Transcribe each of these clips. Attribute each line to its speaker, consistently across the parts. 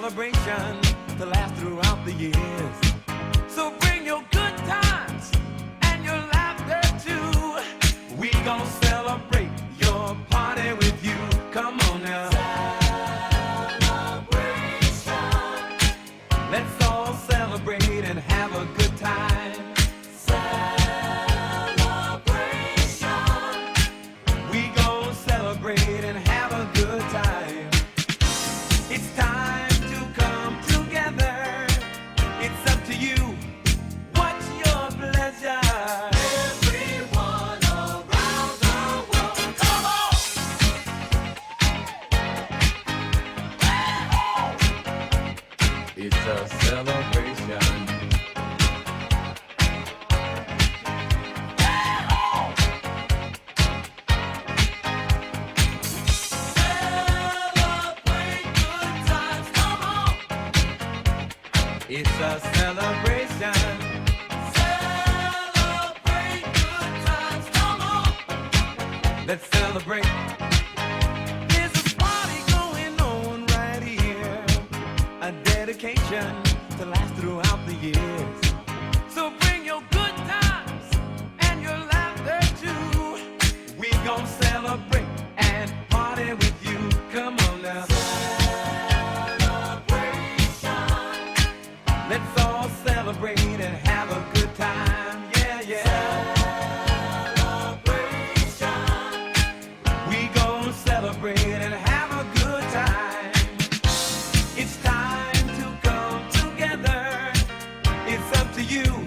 Speaker 1: celebration to last throughout the years. So bring your good times and your laughter too. We gon' celebrate your party with you. Come on now. Celebration. Let's all celebrate and have a good time. Celebration. We gon' celebrate and have a good time. It's time to come together. It's up to you. What's your pleasure? Everyone around the world, come on! It's a celebration. Celebrate good times, come on! It's a celebration. Celebrate good times, come on! Let's celebrate. There's a party going on right here. A dedication to last throughout the years. So bring your good times and your laughter too. We gon' celebrate and party with you. Come on now. Celebration. Let's all celebrate and have a good time. Yeah, yeah. Celebration. We gon' celebrate and have a good time. It's time to come together. It's up to you.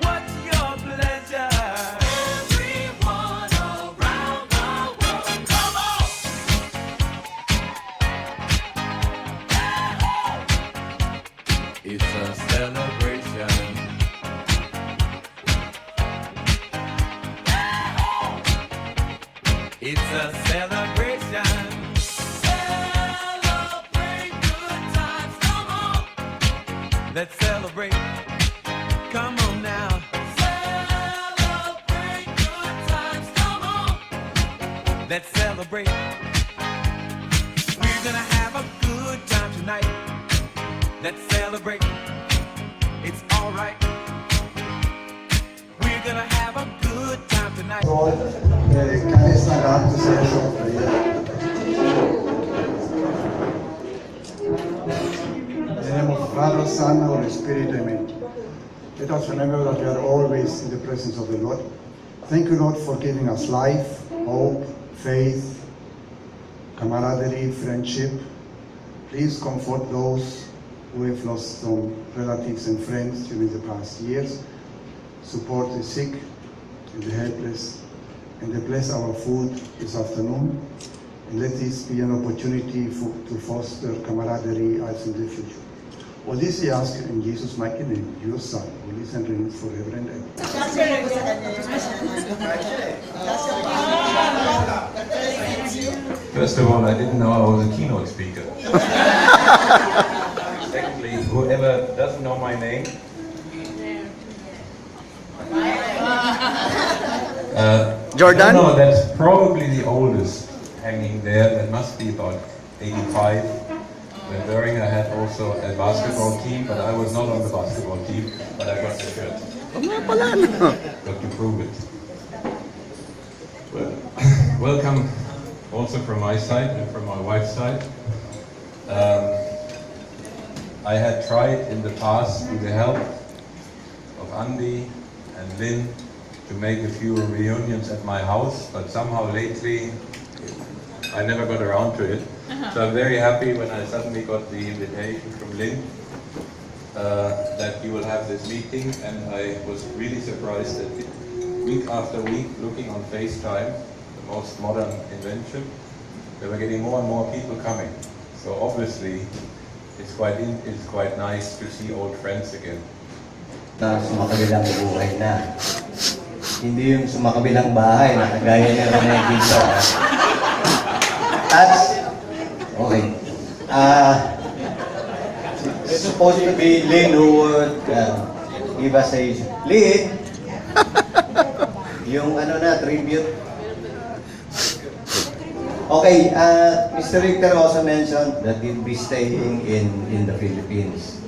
Speaker 1: What's your pleasure? Everyone around the world, come on! It's a celebration. It's a celebration. Celebrate good times, come on! Let's celebrate. Come on now. Celebrate good times, come on! Let's celebrate. We're gonna have a good time tonight. Let's celebrate. It's alright. We're gonna have a good time tonight.
Speaker 2: Can stand up to say a short prayer? In the name of Father, Son, Holy Spirit, amen. Let us remember that we are always in the presence of the Lord. Thank you, Lord, for giving us life, hope, faith, camaraderie, friendship. Please comfort those who have lost some relatives and friends during the past years. Support the sick and the helpless. And bless our food this afternoon. And let this be an opportunity to foster camaraderie also in the future. All this we ask in Jesus' mighty name, your Son, who lives and reigns forever and ever.
Speaker 3: First of all, I didn't know I was a keynote speaker. Secondly, whoever doesn't know my name,
Speaker 4: Jordan?
Speaker 3: No, that's probably the oldest hanging there. That must be about 85. When Böhringer had also a basketball team, but I was not on the basketball team, but I got the shirt. Got to prove it. Well, welcome also from my side and from my wife's side. I had tried in the past, with the help of Andy and Lynn, to make a few reunions at my house, but somehow lately I never got around to it. So I'm very happy when I suddenly got the invitation from Lynn that you will have this meeting, and I was really surprised that week after week, looking on FaceTime, the most modern invention, there were getting more and more people coming. So obviously it's quite nice to see old friends again.
Speaker 5: Na sumakabilang buhay na. Hindi yung sumakabilang bahay na kagaya niya na dito. At, okay. It's supposed to be Lynn who would give us a... Lynn! Yung ano na, tribute. Okay, Mr. Richter also mentioned that you'll be staying in the Philippines.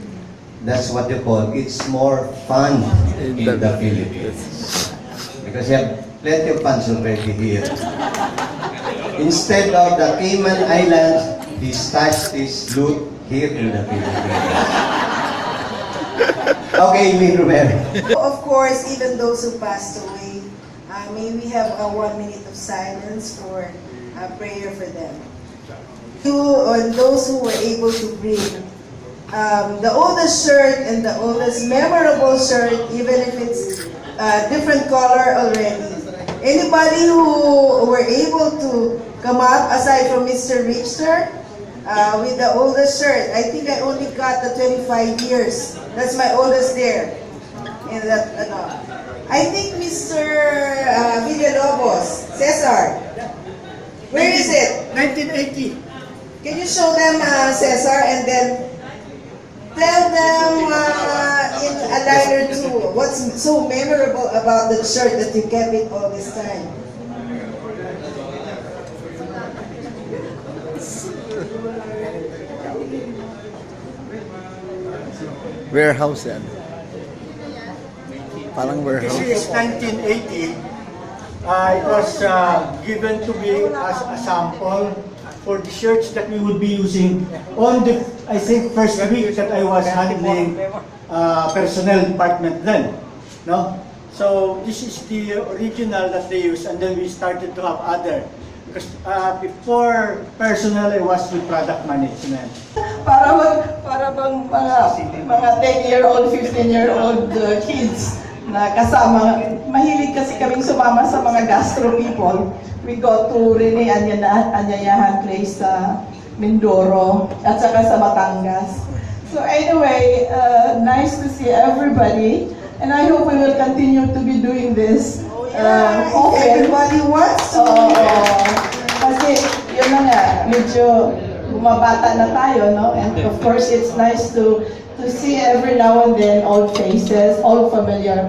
Speaker 5: That's what you call, it's more fun in the Philippines. Because you have plenty of funds already here. Instead of the Cayman Islands, he starts his loot here in the Philippines. Okay, Lee Romero.
Speaker 6: Of course, even those who passed away, may we have a 1 minute of silence for prayer for them. Those who were able to bring the oldest shirt and the oldest memorable shirt, even if it's different color already. Anybody who were able to come up, aside from Mr. Richter, with the oldest shirt. I think I only got the 25 years. That's my oldest there. And that, I think Mr. Villalobos, Cesar, where is it?
Speaker 7: 1980.
Speaker 6: Can you show them, Cesar, and then tell them in a line or two what's so memorable about the shirt that you kept it all this time?
Speaker 4: Warehouse yan. Parang warehouse.
Speaker 7: This is 1980. It was given to me as a sample for the shirts that we would be using on the, I think, first week that I was handling personnel department then. No? So this is the original that they used, and then we started to have other. Because before personnel, I was with product management.
Speaker 6: Para bang mga 10-year-old, 15-year-old kids na kasama. Mahilig kasi kaming sumama sa mga gastro people. We go to Rene Anyayahan Place sa Mindoro at saka sa Batangas. So anyway, nice to see everybody, and I hope we will continue to be doing this often. Everybody wants to. Kasi yun na nga, medyo bumabata na tayo, no? And of course, it's nice to see every now and then old faces, old familiar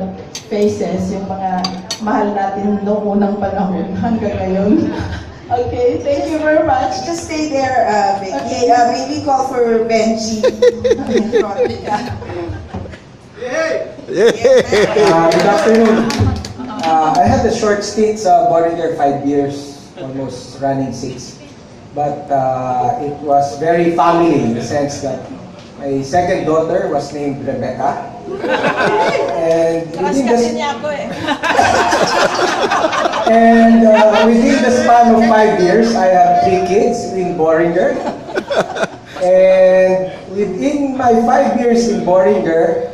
Speaker 6: faces, yung mga mahal natin noong unang panahon hanggang ngayon. Okay, thank you very much. Just stay there, Vicky. Maybe call for Benji.
Speaker 8: Good afternoon. I had a short stint sa Boehringer 5 years, almost running 6. But it was very family in the sense that my second daughter was named Rebecca. And within the span of 5 years, I have 3 kids in Boehringer. And within my 5 years in Boehringer,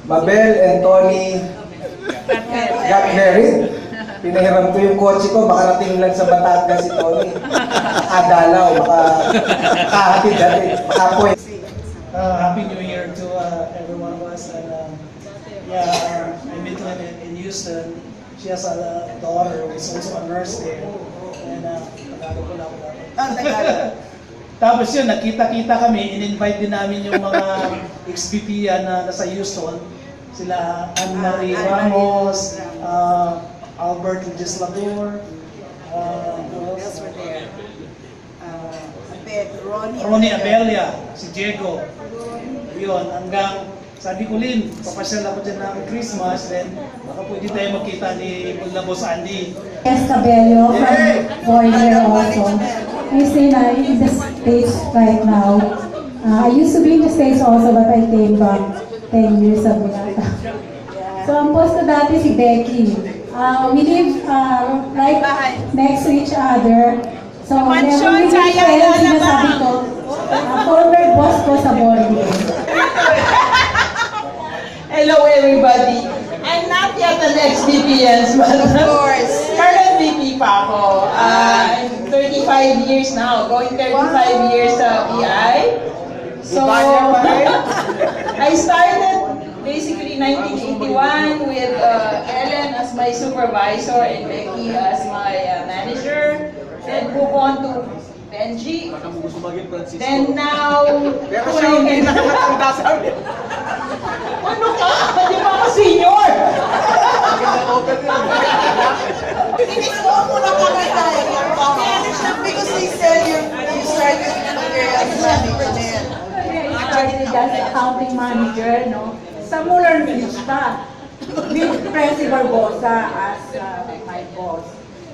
Speaker 8: Mabel and Tony got married. Pinahiram ko yung kotse ko, makarating lang sa Batangas si Tony. Makadalaw, makahatid natin, makapoy.
Speaker 7: Happy New Year to every one of us. And yeah, I met Lynn in Houston. She has a daughter who is also a nurse there. And Tagalog ko lang ako. Tapos yun, nakita-kita kami, in-invite din namin yung mga ex-BP na nasa Houston. Sila Anne-Marie Ramos, Albert Legislador, Ronnie Abelia, si Diego. Yun, hanggang sabi ko, Lynn, papasyal ako dyan ng Christmas, then baka pwede tayo magkita ni Boss Andy.
Speaker 9: Cabello from Boehringer also. You say na in the States right now. I used to be in the States also, but I came back 10 years ago yata. So ang post ko dati si Becky. We live right next to each other. So whenever we meet friends, sinasabi ko, former boss ko sa Boehringer.
Speaker 6: Hello, everybody. I'm not yet an ex-VP, but of course, current VP pa ako. I'm 35 years now, going 35 years sa PI. So, I started basically 1981 with Ellen as my supervisor and Becky as my manager. Then move on to Benji. Then now, ano ka? Hindi pa ako senior! Hindi ko muna kami tayo. Because they
Speaker 10: as accounting manager, no, sa Muller Vista, with Presi Barbosa as my boss.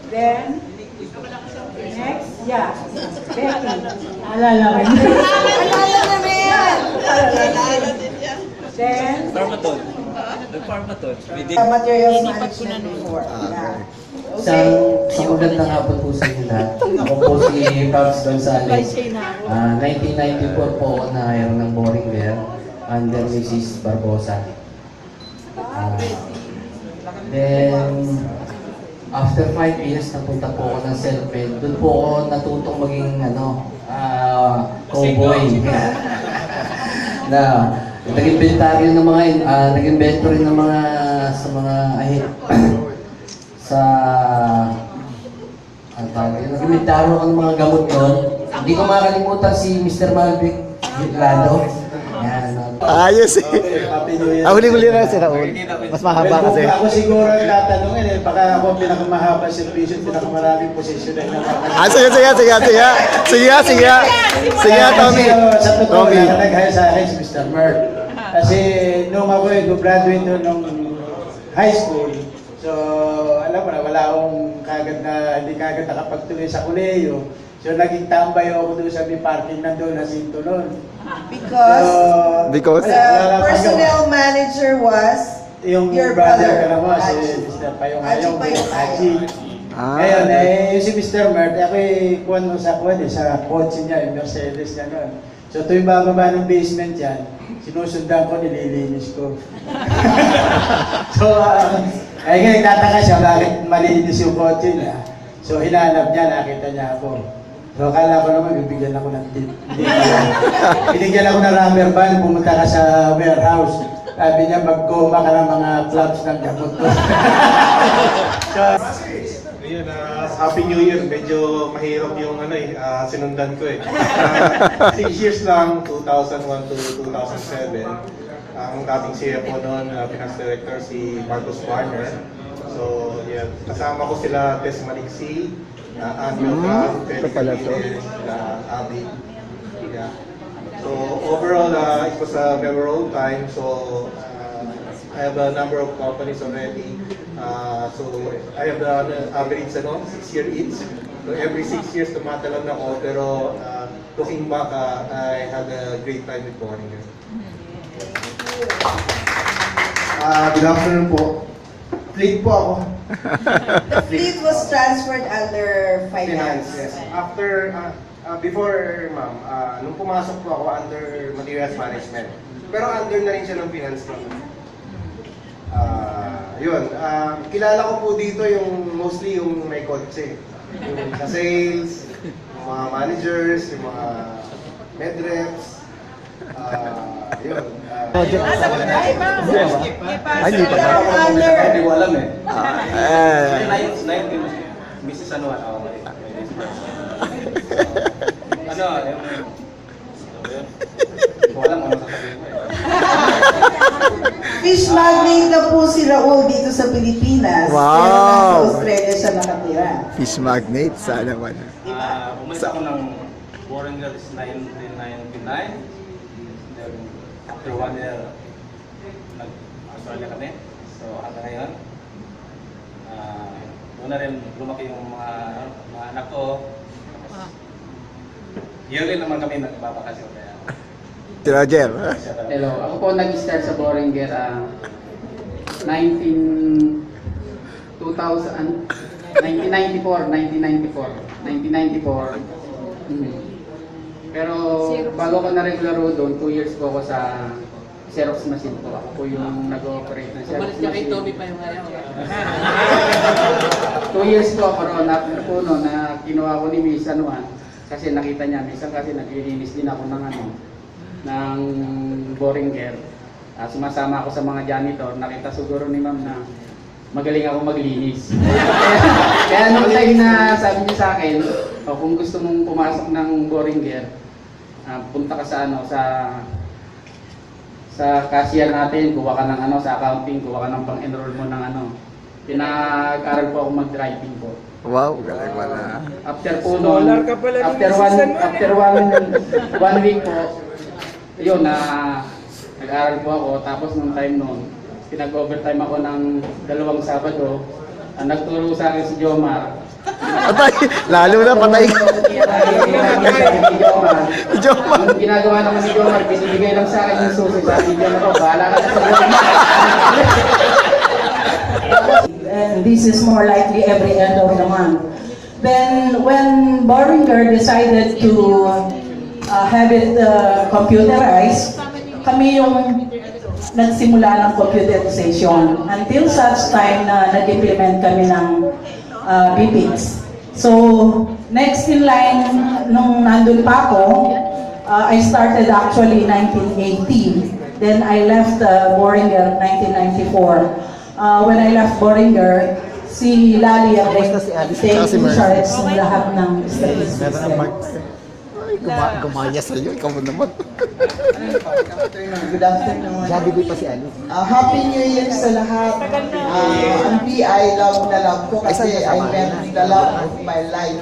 Speaker 10: Then, next, yeah, Becky. Alala mo. Alala namin yan. Then,
Speaker 6: Materials management before. Yeah.
Speaker 11: Sa magandang hapon po sa inyo lahat. Ako po si Pabs Gonzales. 1994 po ako na-hire ng Boehringer under Mrs. Barbosa. Then, after 5 years, napunta po ako ng self-made. Doon po ako natutong maging cowboy. Na nag-inventory ng mga nag-inventory ng mga sa mga nag-inventory ako ng mga gamot doon. Hindi ko makalimutan si Mr. Malvic Lalo. Yan.
Speaker 4: Ayos eh.
Speaker 5: Happy New Year.
Speaker 4: Huli-huli na si Raul. Mas mahaba kasi.
Speaker 5: Ako siguro ang tatanungin baka ako ang pinakamahaba servisyo, pinakamaraming posisyon na naman.
Speaker 4: Sige, Tommy.
Speaker 5: Sa totoo lang, nag-hire sa akin si Mr. Mert. Kasi nung ako graduate nung high school, so alam mo na, wala akong hindi kagad nakapagtuloy sa kolehiyo. So naging tambay ako doon sa may parking na doon, nasinto noon.
Speaker 6: Because the personnel manager was
Speaker 5: Yung
Speaker 6: your
Speaker 5: brother ka naman,
Speaker 6: Haji.
Speaker 5: si Mr. Payong
Speaker 6: Haji
Speaker 5: Ayong,
Speaker 6: Payong
Speaker 5: Haji. Ngayon, yung si Mr. Mert, ako kuwan mo sa kotse niya, yung Mercedes niya noon. So tuwing bababa ng basement yan, sinusundan ko, nililinis ko. So, ngayon nagtataka siya, bakit malinis yung kotse niya. So hinanap niya, nakita niya ako. So akala ko naman, bibigyan ako ng tip. Binigyan ako ng rubber band, pumunta ka sa warehouse. Sabi niya, mag-goma ka ng mga clubs ng gamot ko.
Speaker 12: Ayun, Happy New Year. Medyo mahirap yung sinundan ko 6 years lang, 2001 to 2007. Ang dating CFO noon, Finance Director, si Marcos Warner. So, yeah, kasama ko sila Tess Maliksi, Anil Craft, Felipe Pires, Abby. Yeah. So overall, it was a memorable time. So I have a number of companies already. So I have the average 6 year each. So every 6 years tumatalan ako. Pero looking back, I had a great time with Boehringer.
Speaker 2: Good afternoon po. Fleet po ako.
Speaker 6: The fleet was transferred under finance.
Speaker 12: Yes. After, before ma'am, nung pumasok po ako under materials management. Pero under na rin siya ng finance ma'am. Kilala ko po dito yung mostly yung may kotse. Yung sa sales, yung mga managers, yung mga med reps. Yun.
Speaker 4: Ay, hindi pa.
Speaker 5: Hindi ko alam eh.
Speaker 11: Mrs. Ano,
Speaker 6: Fish magnate na po si Raul dito sa Pilipinas.
Speaker 4: Wow!
Speaker 6: Pero nasa Australia siya nakatira.
Speaker 4: Fish magnate, sana naman.
Speaker 11: umalis ako ng Boehringer 1999. Then, after 1 year, nag-Australia kami. So, hanggang ngayon, doon na rin lumaki yung mga anak ko. Yearly naman kami nagbabakasyon. Kaya,
Speaker 4: Si Roger.
Speaker 11: hello, ako po nag-start sa Boehringer 1994. Pero bago ko na-regular doon, 2 years po ako sa Xerox machine po. Ako po yung nag-ooperate ng Xerox machine.
Speaker 10: pa yung ngayon.
Speaker 11: 2 years po ako roon, after po no, na kinuha ko ni Miss Anuan, kasi nakita niya, minsan kasi naglilinis din ako ng Boehringer. Sumasama ako sa mga janitor, nakita siguro ni ma'am na magaling ako maglinis. Kaya nung time na sabi niya sa akin, kung gusto mong pumasok ng Boehringer, punta ka sa sa cashier natin, kuha ka ng sa accounting, kuha ka ng pang-enroll mo ng Pinag-aral po ako mag-driving po.
Speaker 4: Wow, galing pala.
Speaker 11: After po noon, after one week po, yun na nag-aaral po ako. Tapos nung time noon, pinag-overtime ako ng 2 Sabado. Ang nagturo sa akin si Jomar.
Speaker 4: Patay. Lalo na patay. Jomar.
Speaker 11: Ang ginagawa naman ni Jomar, binibigay lang sa akin yung susi. Sabi niya na bahala ka na sa buhay mo.
Speaker 6: And this is more likely every end of the month. Then when Boehringer decided to have it computerized, kami yung nagsimula ng computerization until such time na nag-implement kami ng BPIX. So, next in line, nung nandun pa ako, I started actually 1980. Then I left Boehringer 1994. When I left Boehringer, si Lali ang take in charge ng lahat ng statistics.
Speaker 4: Ay, gumaya sa'yo. Ikaw mo naman.
Speaker 6: Good afternoon.
Speaker 4: Jollibee pa si Alice.
Speaker 6: Happy New Year sa lahat. Ang PI, love na love ko kasi I met the love of my life.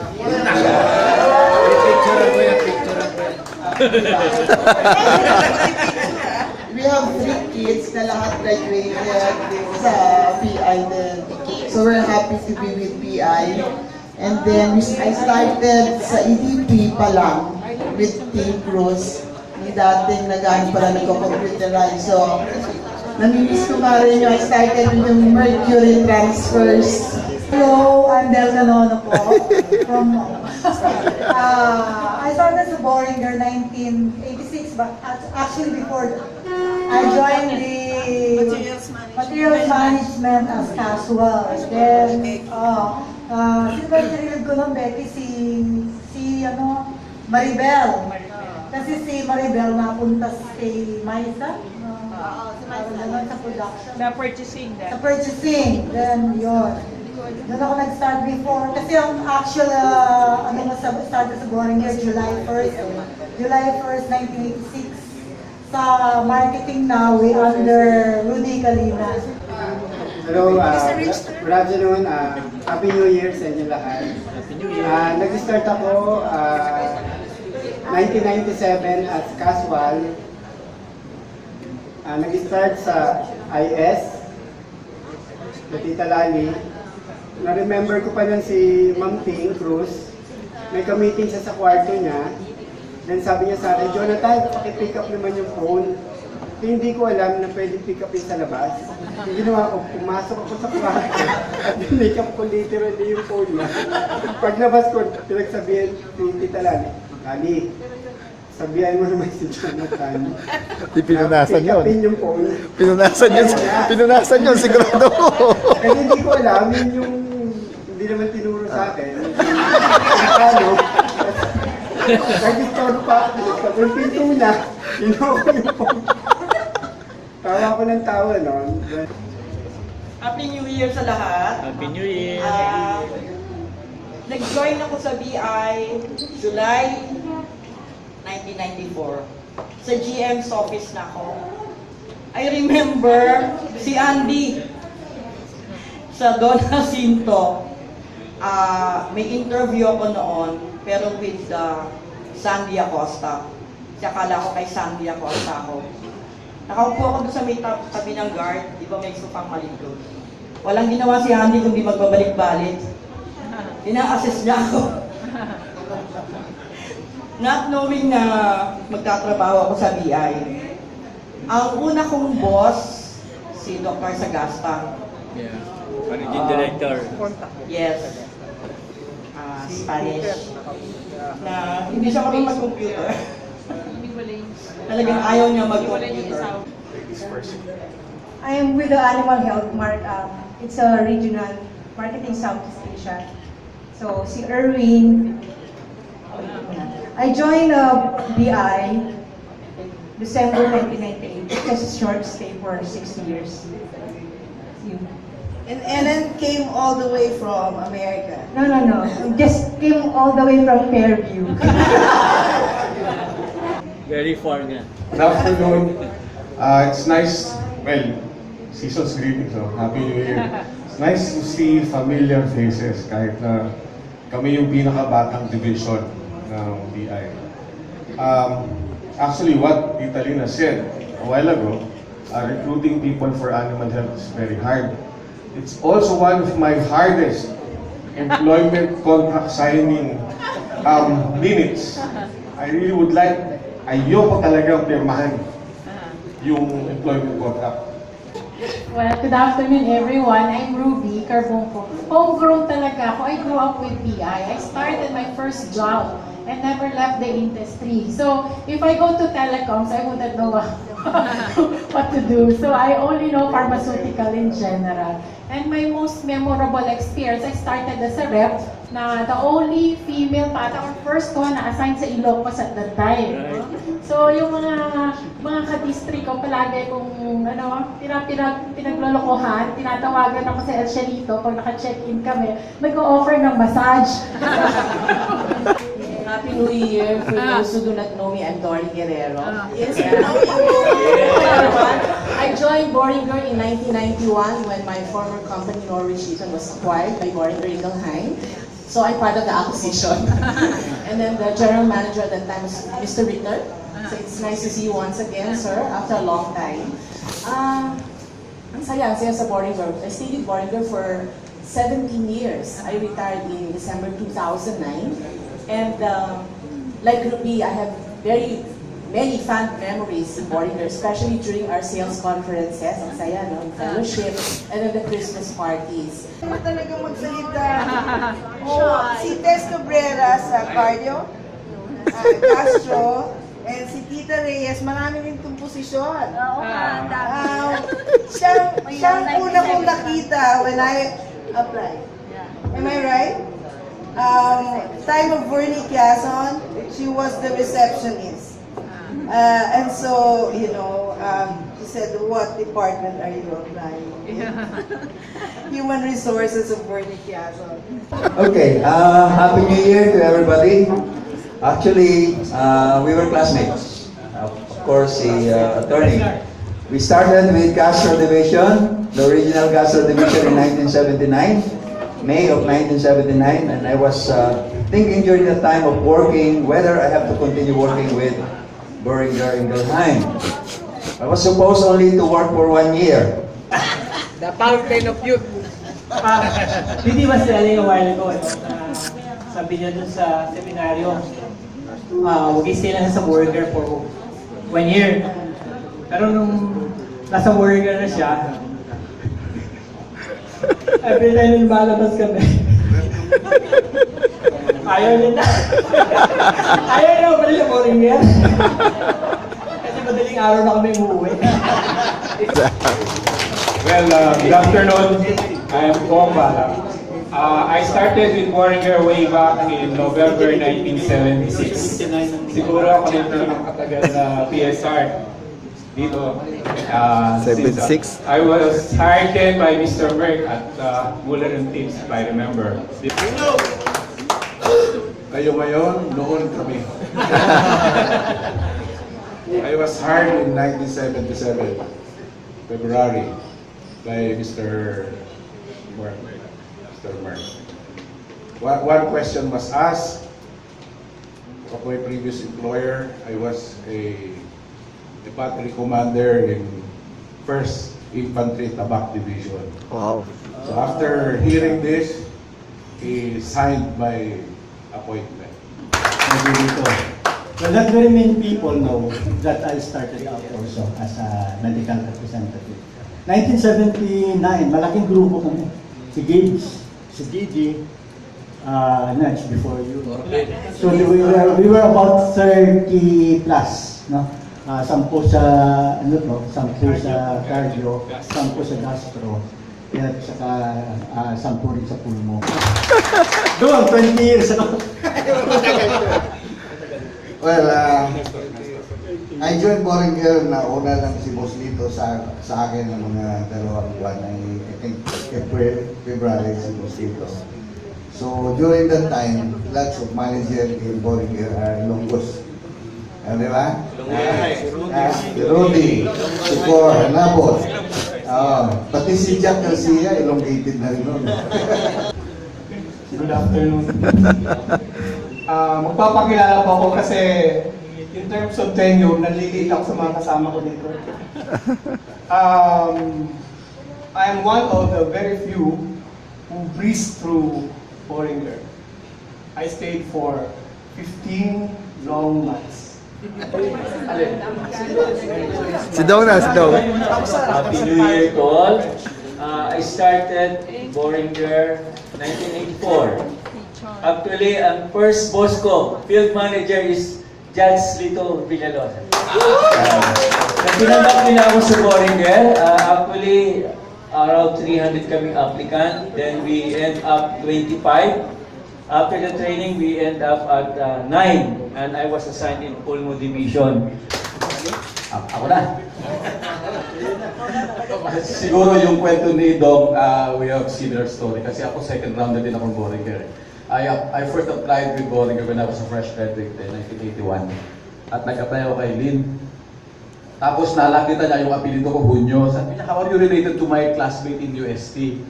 Speaker 6: We have 3 kids na lahat graduated sa PI din. So we're happy to be with PI. And then I started sa EDP pa lang with Team Cruz. Yung dating nag-ano pala nagko-computerize. So, namimiss ko nga rin yung I started with yung Mercury transfers.
Speaker 9: Hello, I'm Delta Nono po. From, I started sa Boehringer 1986, but actually before that, I joined the materials management as casual. Then, sinunod ko ng Becky si Maribel. Kasi si Maribel napunta kay Maisa. Sa production.
Speaker 10: Sa purchasing din.
Speaker 9: Sa purchasing. Then, yun. Doon ako nag-start before. Kasi ang actual, started sa Boehringer July 1st. July 1st, 1986. Sa marketing now, we under Rudy Kalina.
Speaker 13: Hello, good afternoon. Happy New Year sa inyo lahat. Nag-start ako 1997 as casual. Nag-start sa IS, sa Tita Lali. Na-remember ko pa nun si Ma'am Ting Cruz. May ka-meeting siya sa kwarto niya. Then sabi niya sa akin, Jonathan, paki-pick up naman yung phone. Hindi ko alam na pwede pick up yun sa labas. Yung ginawa ko, pumasok ako sa kwarto at pick up ko literally yung phone niya. Paglabas ko, pinagsabihan si Tita Lali, sabihan mo naman si Jonathan.
Speaker 4: Pinunasan yun.
Speaker 13: Pick upin yung phone.
Speaker 4: Pinunasan yun, sigurado ko.
Speaker 13: Kasi hindi ko alam, yun yung hindi naman tinuro sa akin. Ano? Nag-store pa ako. Yung pinto na, kinuha ko yung phone. Tawa ko ng tawa noon.
Speaker 6: Happy New Year sa lahat.
Speaker 11: Happy New Year!
Speaker 6: Nag-join ako sa BI July 1994. Sa GM's office na ako. I remember si Andy sa Don Jacinto. May interview ako noon, pero with Sandy Acosta. Siya kala ko kay Sandy Acosta ako. Nakaupo ako doon sa may tabi ng guard, di ba may sufang malikot. Walang ginawa si Andy kundi magbabalik-balik. Ina-assess niya ako. Not knowing na magtatrabaho ako sa BI. Ang una kong boss, si Dr. Sagasta.
Speaker 11: Yeah. Managing Director.
Speaker 6: Yes. Spanish. Na hindi siya marunong mag-computer. Talagang ayaw niya mag-computer.
Speaker 9: I am with the Animal Health it's a regional marketing Southeast Asia. So, si Erwin, I joined BI December 1998. It was a short stay for 6 years.
Speaker 6: And then came all the way from America.
Speaker 9: No. Just came all the way from Fairview.
Speaker 11: Very far nga.
Speaker 12: Good afternoon. It's nice, well, season's greetings, so Happy New Year. It's nice to see familiar faces kahit na kami yung pinakabatang division ng BI. actually what Tita Lina said a while ago. Recruiting people for animal health is very hard. It's also one of my hardest employment contract signing minutes. I really would like, ayoko talagang pirmahan yung employment contract.
Speaker 9: Well, good afternoon everyone. I'm Ruby Carbonco. Homegrown talaga ako. I grew up with PI. I started my first job and never left the industry. So, if I go to telecoms, I wouldn't know what to do. So, I only know pharmaceutical in general. And my most memorable experience, I started as a rep na the only female pata or first one na assigned sa Ilocos at that time. So, yung mga ka-district ko, palagi kung pinaglolokohan, tinatawagan ako sa El Cielito pag naka-check-in kami, nag-o-offer ng massage.
Speaker 6: Happy New Year. For those who do not know me, I'm Dory Guerrero.
Speaker 10: Yes,
Speaker 6: I joined Boehringer in 1991 when my former company, Norwich Eaton, was acquired by Boehringer Ingelheim. So I'm part of the acquisition. And then the general manager at that time was Mr. Ritter. So it's nice to see you once again, sir, after a long time. Ang saya sa Boehringer. I stayed with Boehringer for 17 years. I retired in December 2009. And like Ruby, I have very many fond memories in Boehringer, especially during our sales conferences, ang saya, no? Fellowship, and then the Christmas parties.
Speaker 10: Talaga magsalita. Si Tess Cabrera sa cardio, Castro, and si Tita Reyes, marami rin itong posisyon. Siyang una kong nakita when I applied. Am I right? Time of Bernie Quezon, she was the receptionist. And so, you know, she said, what department are you applying? Human Resources of Bernie Quezon.
Speaker 14: Okay, Happy New Year to everybody. Actually, we were classmates. Of course, the attorney. We started with Gastro Division, the original Gastro Division in 1979. May of 1979, and I was thinking during the time of working whether I have to continue working with Boehringer Ingelheim. I was supposed only to work for 1 year.
Speaker 8: The fountain of youth. Hindi was telling a while ago, sabi niya dun sa seminaryo, mag-stay lang sa Boehringer for 1 year. Pero nung nasa Boehringer na siya, every time yung malabas kami, ayaw niya na. Ayaw na pala sa Boehringer. Kasi madaling araw na kami umuwi.
Speaker 15: Well, good afternoon. I am Kong Bala. I started with Boehringer way back in November 1976. Siguro ako nito ng katagal na PSR dito.
Speaker 4: 76.
Speaker 15: I was hired then by Mr. Merck at Muller and Tips, if I remember.
Speaker 12: Kayo ngayon, noon kami. I was hired in 1977, February, by Mr. Merck. One question was asked of my previous employer. I was a battery commander in 1st Infantry Tabak Division.
Speaker 4: Wow.
Speaker 12: So after hearing this, he signed my appointment.
Speaker 13: Well, not very many people know that I started out also as a medical representative. 1979, malaking grupo kami. Si Gibbs, si Gigi, Nudge before you. So we were about 30 plus, no? 10 sa ano to, 10 sa cardio, 10 sa gastro, at saka 10 rin sa pulmo. Doon, 20 years ago.
Speaker 2: Well, I joined Boehringer na una lang si Boss Lito sa akin ng mga 2 buwan. I think April, February si Boss Lito. So during that time, lots of managers in Boehringer are Ilonggos. Di ba? Si Rudy, si Cor, Nabot. Pati si Jack Garcia, elongated na rin nun.
Speaker 15: Good afternoon. Magpapakilala po ako kasi
Speaker 13: In terms of tenure, naliliit ako sa mga kasama ko dito. I am one of the very few who breezed through Boehringer. I stayed for 15 long months.
Speaker 4: Si Dong na, si Dong.
Speaker 16: Happy New Year to all. I started Boehringer 1984. Actually, ang first boss ko, field manager is Judge Lito Villalon. Tinanggap nila ako sa Boehringer. Actually, around 300 kaming applicant. Then we end up 25. After the training, we end up at 9. And I was assigned in Pulmo Division.
Speaker 17: Ako na. Siguro yung kwento ni Dong, we have similar story. Kasi ako second rounder din akong Boehringer. I first applied with Boehringer when I was a fresh graduate in 1981. At nag-apply ako kay Lynn. Tapos nalakita niya yung apelido ko, Hunyo. Sabi niya, how are you related to my classmate in UST?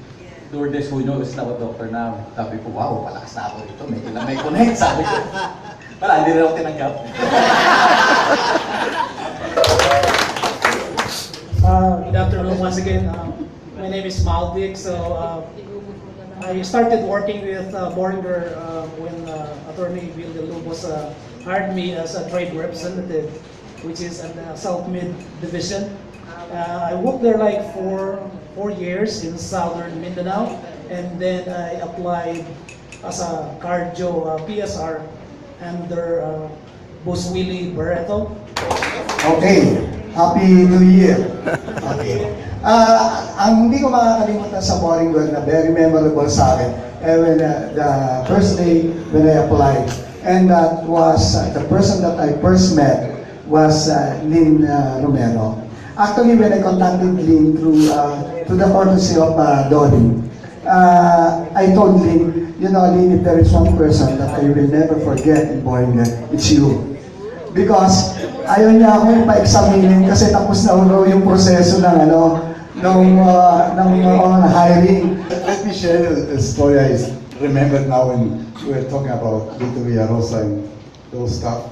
Speaker 17: Lourdes Hunyo is now a doctor now. Sabi ko, wow, palakas na ako dito. Medyo na may connect, sabi ko. Wala, hindi rin ako tinanggap.
Speaker 7: Good afternoon once again. My name is Maldic. So I started working with Boehringer when Attorney Villalobos hired me as a trade representative, which is in the South Mid Division. I worked there like for 4 years in Southern Mindanao, and then I applied as a cardio PSR under Boss Willie Barreto.
Speaker 2: Okay, Happy New Year. Okay. Ang hindi ko makakalimutan sa Boehringer na very memorable sa akin, when the first day when I applied, and that was the person that I first met was Lynn Romero. Actually, when I contacted Lynn through the courtesy of Donnie, I told Lynn, you know, Lynn, if there is one person that I will never forget in Boehringer, it's you. Because ayaw niya ako ipa-examinin kasi tapos na ulo yung proseso ng hiring.
Speaker 18: Let me share a story I remember now when we were talking about Lito Villarosa and those stuff.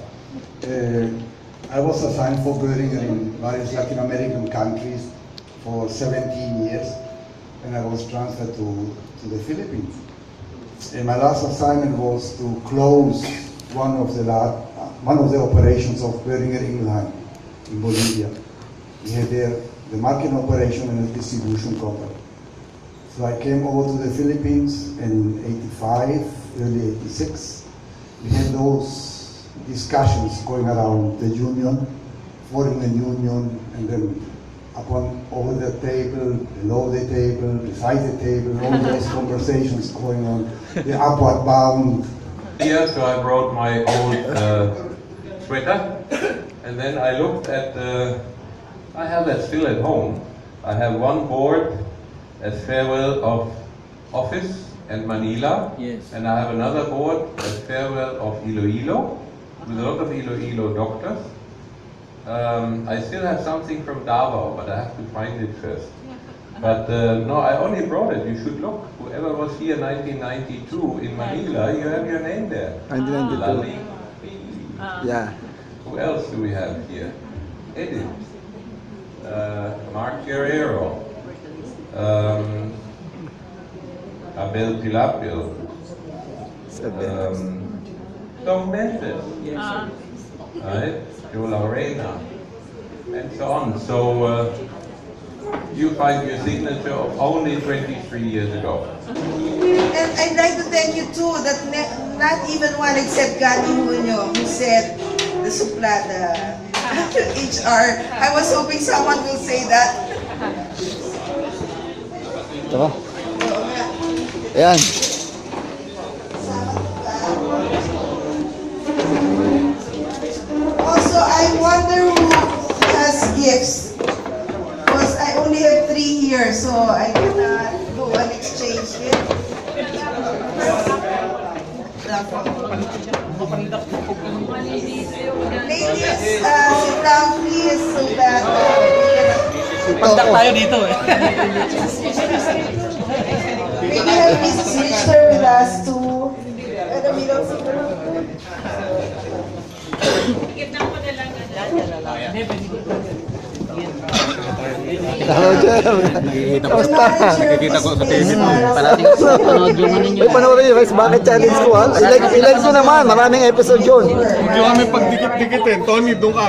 Speaker 18: I was assigned for Boehringer in various Latin American countries for 17 years, and I was transferred to the Philippines. And my last assignment was to close one of the operations of Boehringer Ingelheim in Bolivia. We had there the marketing operation and the distribution company. So I came over to the Philippines in 85, early 86. We had those discussions going around the union, forming a union, and then over the table, below the table, beside the table, all those conversations going on, the upward bound.
Speaker 3: Yeah, so I brought my old sweater, and then I looked at I have that still at home. I have one board as farewell of office and Manila,
Speaker 16: Yes.
Speaker 3: and I have another board as farewell of Iloilo, with a lot of Iloilo doctors. I still have something from Davao, but I have to find it first. But no, I only brought it. You should look. Whoever was here 1992 in Manila, you have your name there.
Speaker 4: 1992.
Speaker 3: Lali.
Speaker 4: Yeah.
Speaker 3: Who else do we have here? Edith. Mark Guerrero. Abel Tilapio. Tom Mendes. Right? Joe Lorena. And so on. So you find your signature of only 23 years ago.
Speaker 19: And I'd like to thank you too that not even one except Gani Junio who said the suplada HR. I was hoping someone will say that.
Speaker 4: Ito. Ayan.
Speaker 19: Also, I wonder who has gifts. Because I only have 3 here, so I cannot do an exchange gift. Ladies, sit down please so that we can...
Speaker 7: tayo dito eh.
Speaker 19: Maybe have Mrs. Richter with us too. At the middle of the room.
Speaker 4: Hello, Jel. Kamusta?
Speaker 20: Nakikita ko sa TV mo. Parating
Speaker 4: Panood yung ano nyo. Panoorin nyo guys, bakit challenge ko ha? I-like ko naman, maraming episode yun.
Speaker 12: Huwag yung kami pagdikit-dikitin. Tony, doon ka.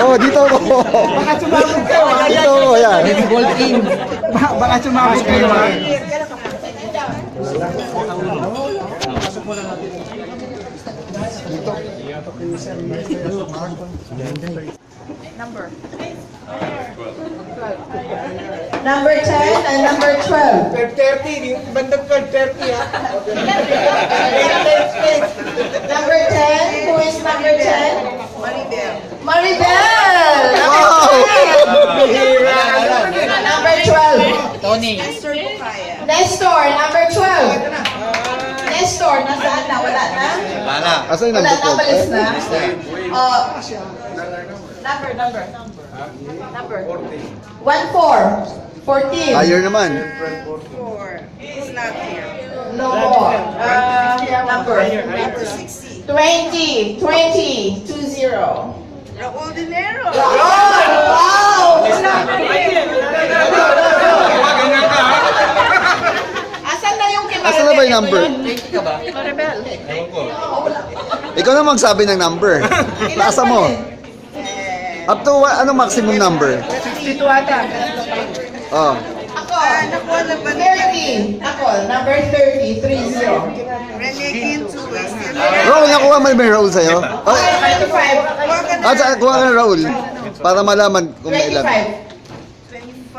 Speaker 4: Oh, dito ako.
Speaker 13: Baka sumabog kayo.
Speaker 4: Dito ako, yan.
Speaker 13: Gold team. Baka sumabog kayo.
Speaker 6: Number. Number 10 and number 12.
Speaker 13: 12:30, bandang 12:30 ha.
Speaker 6: Number 10, who is number 10?
Speaker 19: Maribel.
Speaker 6: Maribel! Number 12.
Speaker 10: Tony.
Speaker 19: Esther Bukaya.
Speaker 6: Nestor, number 12. Nestor, nasaan na? Wala na?
Speaker 5: Wala.
Speaker 4: Asan yung
Speaker 6: Wala
Speaker 4: number
Speaker 6: na, balis
Speaker 4: 12?
Speaker 6: na? Number. 14.
Speaker 4: Higher naman.
Speaker 19: 4. He's not here.
Speaker 6: No more. Number.
Speaker 19: Number 60.
Speaker 6: 20. 20.
Speaker 19: Raul Dinero.
Speaker 6: Wow! Asan na yung kay
Speaker 4: Asan na ba yung number?
Speaker 6: Maribel.
Speaker 4: Ikaw na magsabi ng number. Nasa mo. Up to ano maximum number?
Speaker 13: 62 ata.
Speaker 4: Oh.
Speaker 6: Ako,
Speaker 19: nakuha na ba
Speaker 6: 30. Ako, number 30. 30.
Speaker 19: Rene Quinto is still
Speaker 4: Raul, nakuha mo may Raul sa'yo? Oh.
Speaker 6: 25.
Speaker 4: Kuha ka na Raul. Para malaman kung may ilan.
Speaker 19: 25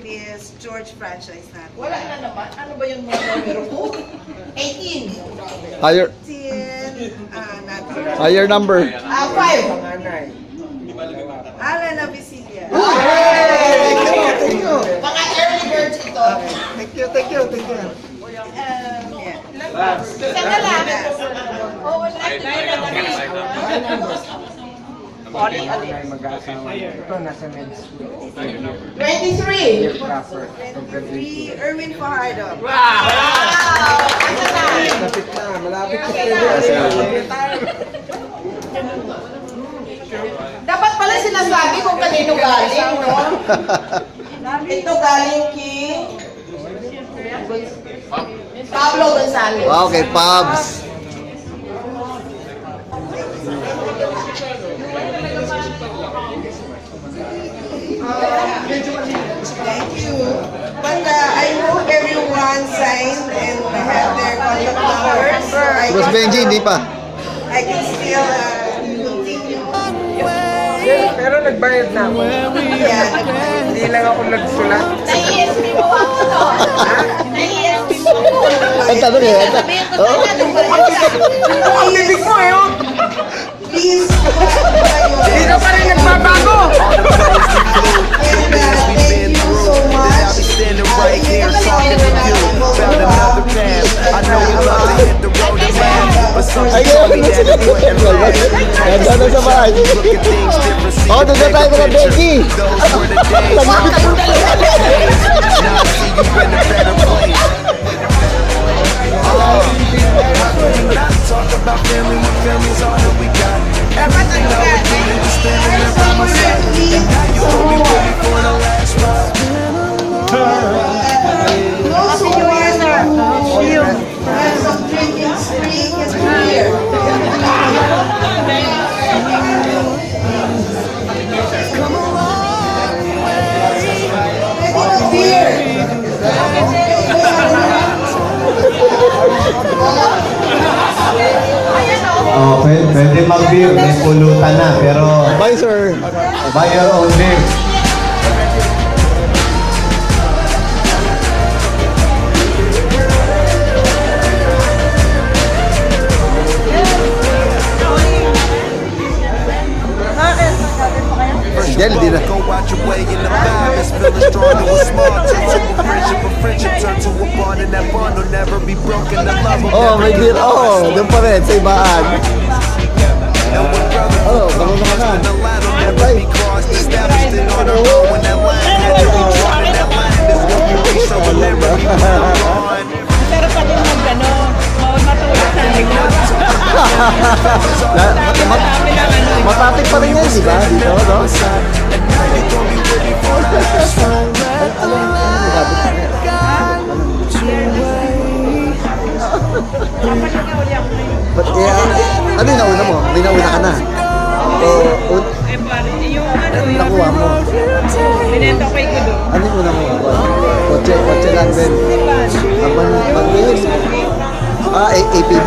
Speaker 19: is George franchise natin.
Speaker 6: Wala na naman. Ano ba yung mga numero 2? 18.
Speaker 4: Higher.
Speaker 19: 10. Not
Speaker 4: Higher number.
Speaker 6: 5.
Speaker 19: Alan Avicilia.
Speaker 4: Thank you.
Speaker 6: Mga early birds ito.
Speaker 4: Thank you.
Speaker 6: Saan na lang? Oo,
Speaker 13: Oli. Ito nasa med school.
Speaker 6: 23.
Speaker 13: Proper.
Speaker 19: 3. Erwin Fajardo.
Speaker 13: Malapit na. Malapit na.
Speaker 6: Dapat pala sinasabi kung kanino galing, no? Ito galing kay Pablo Gonzalez.
Speaker 4: Wow, kay Pabs.
Speaker 19: Thank you. But I hope everyone signed and have their contact numbers. So
Speaker 4: Mas Benji, hindi pa.
Speaker 19: I can still continue.
Speaker 13: Pero nagbayad na ako.
Speaker 19: Yeah.
Speaker 13: Hindi lang ako nagsulat.
Speaker 6: Na-ESP mo ako, no? Na-ESP mo ako.
Speaker 4: Ang tanong eh.
Speaker 13: Ang bibig mo eh.
Speaker 19: Please,
Speaker 13: Hindi ka pa rin nagbabago.
Speaker 19: and thank you so much.
Speaker 1: Standing right here talking to you about another path. I know you love to hit the road and laugh, but sometimes we had to put in life.
Speaker 4: Ganda na sa bahay.
Speaker 1: Look at things different, see
Speaker 4: Oh,
Speaker 1: the
Speaker 4: doon na tayo
Speaker 1: bigger
Speaker 4: kay Becky.
Speaker 1: picture. Those were the days. Now I see you in a better place. Talk about family when family's all that we got. Everything I would do to stand there by my side. And now you hold me ready for the last ride.
Speaker 19: Those who are as of drinking spring is here.
Speaker 5: Oh, pwede mag-beer, may pulutan na, pero
Speaker 4: Bye, sir.
Speaker 5: buy your own beer.
Speaker 4: Si Jel, di na.
Speaker 1: Go out your way in the vibe is feeling strong to a small turn to a friendship turn to a bond, and that bond will never be broken. The love will
Speaker 4: Oh, may beer. Oh, doon pa rin, sa ibaan. Oh, kamusta ka na?
Speaker 1: never be crossed, established in on our own. When that line had to be drawn, and that line is what we reach, so we'll never be moved on.
Speaker 10: Pero pag yung mag-ano, matulog sa likod.
Speaker 4: Matraffic pa rin yan, di ba? Dito, no? But, ano yung nauna mo? May nauna ka na? Nakuha mo?
Speaker 6: Binenta ko yung gulo.
Speaker 4: Ano yung una mo? Kotse lang din. Pag-bihis. APB.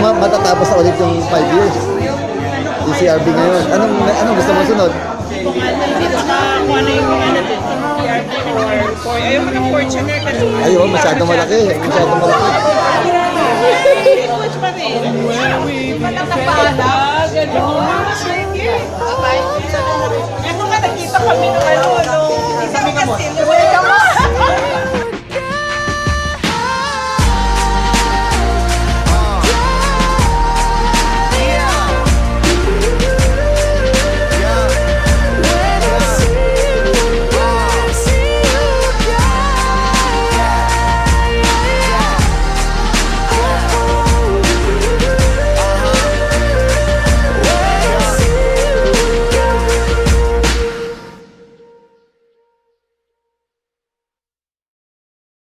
Speaker 4: Matatapos na ulit yung 5 years. Yung CRB ngayon. Anong gusto mo sunod?
Speaker 6: Kung ano yung ayaw mo ng Fortuner kasi.
Speaker 4: Ayun, masyadong malaki. Masyadong malaki.
Speaker 6: Push pa rin. Walang napala. Gano'n. Sige. Ito nga nakita kami ng ano. Isa kasi.